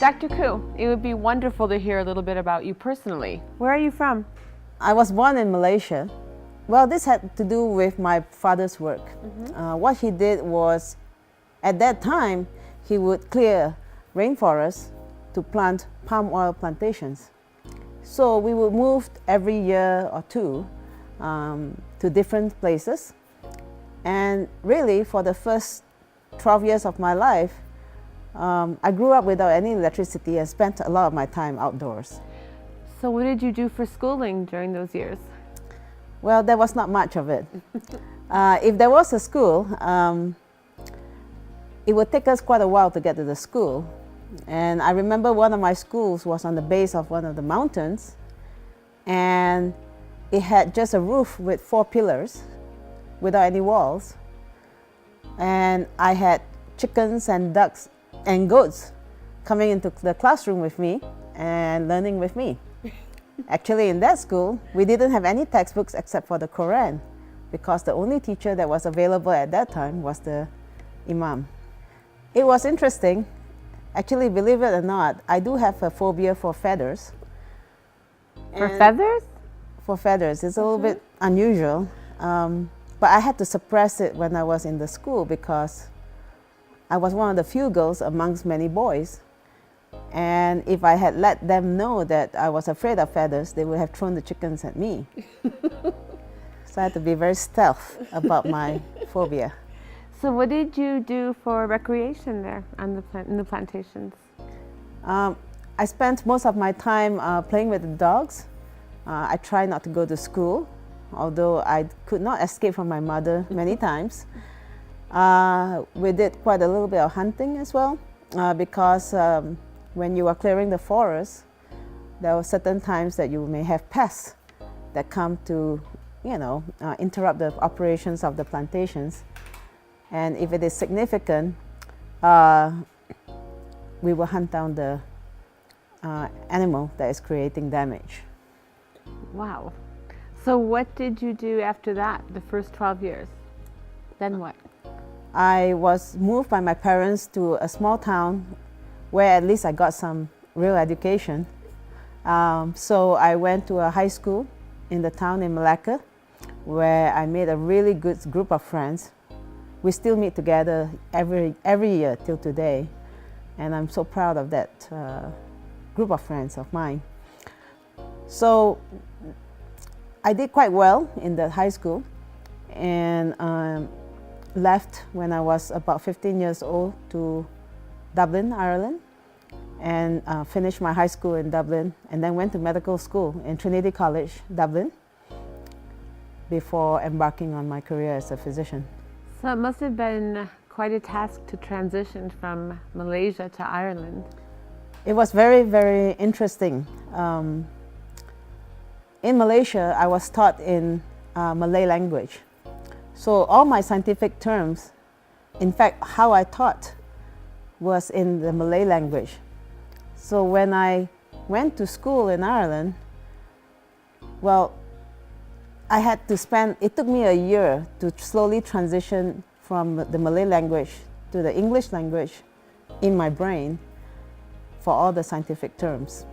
Dr. Khoo, it would be wonderful to hear a little bit about you personally. Where are you from? I was born in Malaysia. Well, this had to do with my father's work. What he did was, at that time, he would clear rainforests to plant palm oil plantations. So we would move every year or two to different places. And really, for the first 12 years of my life, I grew up without any electricity and spent a lot of my time outdoors. So what did you do for schooling during those years? Well, there was not much of it. If there was a school, it would take us quite a while to get to the school. And I remember one of my schools was on the base of one of the mountains, and it had just a roof with 4 pillars without any walls. And I had chickens and ducks and goats coming into the classroom with me and learning with me. Actually, in that school, we didn't have any textbooks except for the Quran, because the only teacher that was available at that time was the Imam. It was interesting. Actually, believe it or not, I do have a phobia for feathers. For feathers? For feathers. It's a little bit unusual. But I had to suppress it when I was in the school because I was one of the few girls amongst many boys. And if I had let them know that I was afraid of feathers, they would have thrown the chickens at me. So I had to be very stealth about my phobia. So what did you do for recreation there on in the plantations? I spent most of my time playing with the dogs. I tried not to go to school, although I could not escape from my mother many times. We did quite a little bit of hunting as well, because when you are clearing the forest, there were certain times that you may have pests that come to, interrupt the operations of the plantations. And if it is significant, we will hunt down the animal that is creating damage. Wow. So what did you do after that, the first 12 years? Then what? I was moved by my parents to a small town where at least I got some real education. So I went to a high school in the town in Malacca, where I made a really good group of friends. We still meet together every year till today, and I'm so proud of that group of friends of mine. So I did quite well in that high school, and left when I was about 15 years old to Dublin, Ireland, and finished my high school in Dublin, and then went to medical school in Trinity College, Dublin, before embarking on my career as a physician. So it must have been quite a task to transition from Malaysia to Ireland. It was very, very interesting. In Malaysia, I was taught in Malay language. So all my scientific terms, in fact, how I taught was in the Malay language. So when I went to school in Ireland, well, I had to spend, it took me a year to slowly transition from the Malay language to the English language in my brain for all the scientific terms.